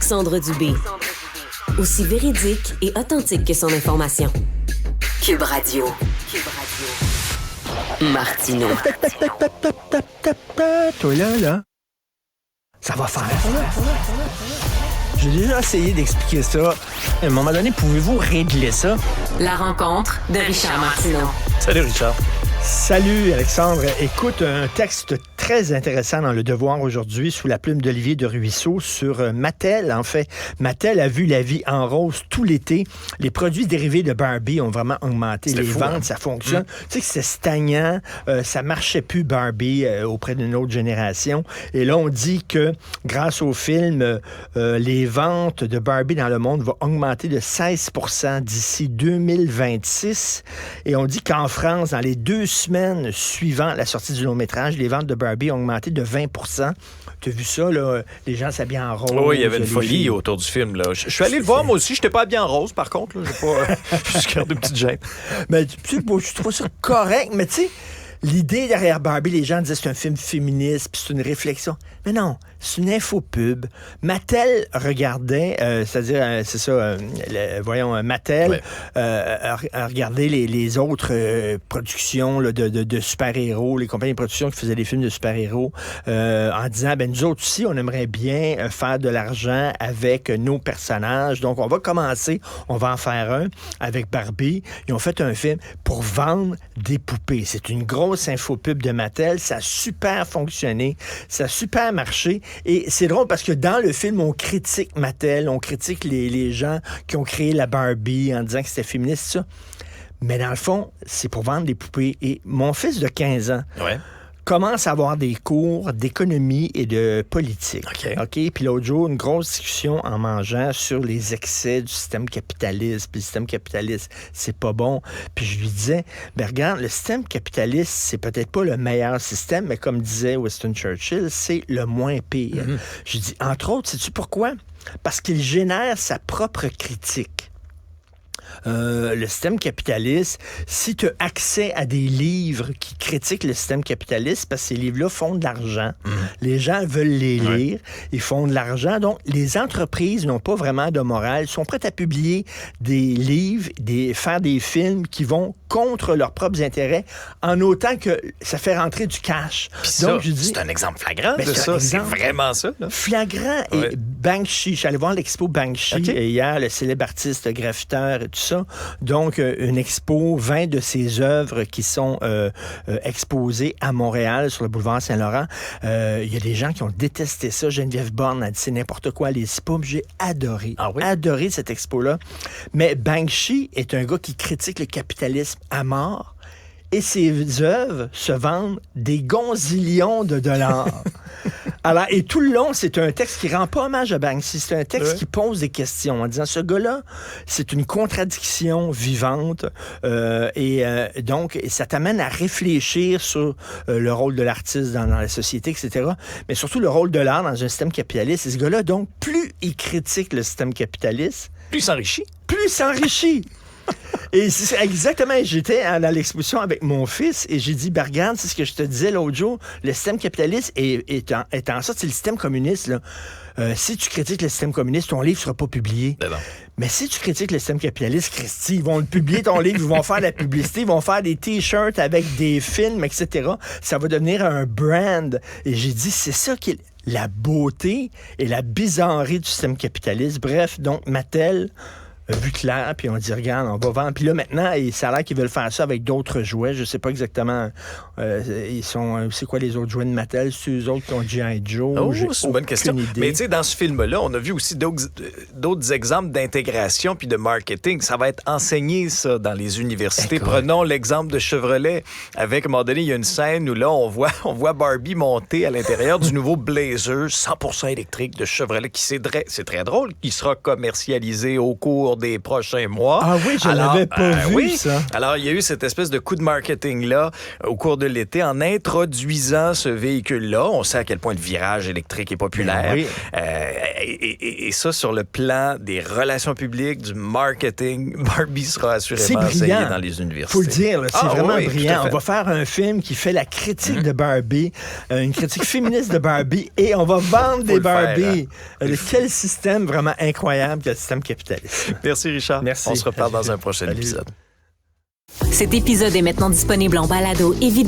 Alexandre Dubé. Aussi véridique et authentique que son information. Cube Radio. Martineau. Toi là. Ça va faire. J'ai déjà essayé d'expliquer ça. À un moment donné, pouvez-vous régler ça? La rencontre de Richard Martineau. Salut Richard. Salut Alexandre. Écoute, un texte très intéressant dans Le Devoir aujourd'hui sous la plume d'Olivier de Ruisseau sur Mattel. En fait, Mattel a vu la vie en rose tout l'été. Les produits dérivés de Barbie ont vraiment augmenté. Les ventes, ça fonctionne. Tu sais que c'est stagnant. Ça marchait plus Barbie auprès d'une autre génération. Et là, on dit que grâce au film, les ventes de Barbie dans le monde vont augmenter de 16% d'ici 2026. Et on dit qu'en France, dans les 2 semaines suivant la sortie du long-métrage, les ventes de Barbie ont augmenté de 20%. Tu as vu ça, là? Les gens s'habillent en rose. Oui, il y avait une folie autour du film. Là. Je suis allé le voir, moi aussi. Je n'étais pas habillé en rose, par contre. Là. J'ai pas juste gardé une petite gêne. Mais tu sais, je trouve ça correct, mais tu sais, l'idée derrière Barbie, les gens disaient que c'est un film féministe, puis c'est une réflexion. Mais non, c'est une infopub. Mattel regardait, c'est ça, Mattel regardait les autres productions là, de super-héros, les compagnies de production qui faisaient des films de super-héros, en disant, nous autres aussi, on aimerait bien faire de l'argent avec nos personnages. Donc, on va commencer, on va en faire un avec Barbie. Ils ont fait un film pour vendre des poupées. C'est une grosse infopub de Mattel. Ça a super fonctionné. Ça a super marché. Et c'est drôle parce que dans le film, on critique Mattel, on critique les gens qui ont créé la Barbie en disant que c'était féministe, ça. Mais dans le fond, c'est pour vendre des poupées. Et mon fils de 15 ans commence à avoir des cours d'économie et de politique. OK? Puis l'autre jour, une grosse discussion en mangeant sur les excès du système capitaliste. Puis le système capitaliste, c'est pas bon. Puis je lui disais, regarde, le système capitaliste, c'est peut-être pas le meilleur système, mais comme disait Winston Churchill, c'est le moins pire. Je lui dis, entre autres, sais-tu pourquoi? Parce qu'il génère sa propre critique. Le système capitaliste, si tu as accès à des livres qui critiquent le système capitaliste, parce que ces livres-là font de l'argent, les gens veulent les lire, ils font de l'argent, donc les entreprises n'ont pas vraiment de morale, sont prêtes à publier des livres, faire des films qui vont contre leurs propres intérêts, en autant que ça fait rentrer du cash. Donc, je dis, c'est un exemple flagrant de ça, c'est vraiment ça. Là. Flagrant. Et Banksy, je suis allé voir l'expo Banksy hier, le célèbre artiste graffiteur et tout ça. Donc, une expo, 20 de ses œuvres qui sont exposées à Montréal, sur le boulevard Saint-Laurent. Il y a des gens qui ont détesté ça. Geneviève Borne a dit c'est n'importe quoi, les pas. J'ai adoré. Adoré cette expo-là. Mais Banksy est un gars qui critique le capitalisme à mort. Et ses œuvres se vendent des gonzillions de dollars. Alors, et tout le long, c'est un texte qui rend pas hommage à Banksy. C'est un texte qui pose des questions en disant, ce gars-là, c'est une contradiction vivante. Donc, ça t'amène à réfléchir sur le rôle de l'artiste dans la société, etc. Mais surtout le rôle de l'art dans un système capitaliste. Et ce gars-là, donc, plus il critique le système capitaliste... Plus il s'enrichit. Plus il s'enrichit. Et c'est exactement, j'étais à l'exposition avec mon fils et j'ai dit, regarde, c'est ce que je te disais l'autre jour, le système capitaliste est en sorte, c'est le système communiste, là. Si tu critiques le système communiste, ton livre ne sera pas publié. Mais si tu critiques le système capitaliste, Christy, ils vont le publier, ton livre, ils vont faire de la publicité, ils vont faire des T-shirts avec des films, etc. Ça va devenir un brand. Et j'ai dit, c'est ça qui est la beauté et la bizarrerie du système capitaliste. Bref, donc, Mattel vu clair, puis on dit, regarde, on va vendre. Puis là, maintenant, ça a l'air qu'ils veulent faire ça avec d'autres jouets. Je sais pas exactement, c'est quoi les autres jouets de Mattel? C'est eux autres qui ont G.I. Joe? C'est une bonne question. Idée. Mais tu sais, dans ce film-là, on a vu aussi d'autres exemples d'intégration puis de marketing. Ça va être enseigné, ça, dans les universités. Prenons l'exemple de Chevrolet. Avec, à un moment donné, il y a une scène où là, on voit Barbie monter à l'intérieur du nouveau Blazer 100% électrique de Chevrolet, qui c'est très drôle, qui sera commercialisé au cours cours des prochains mois. Ah oui, je l'avais pas vu, oui. ça. Alors, il y a eu cette espèce de coup de marketing-là au cours de l'été en introduisant ce véhicule-là. On sait à quel point le virage électrique est populaire. Oui. Et ça, sur le plan des relations publiques, du marketing, Barbie sera C'est assurément brillant. enseignée dans les universités. Faut le dire, là, c'est vraiment oui, brillant. tout à fait. On va faire un film qui fait la critique de Barbie, une critique féministe de Barbie, et on va vendre des le faire, Barbie. Quel système vraiment incroyable que le système capitaliste. Merci, Richard. Merci. On se reparle dans un prochain Salut. épisode. Cet épisode est maintenant disponible en balado et vidéo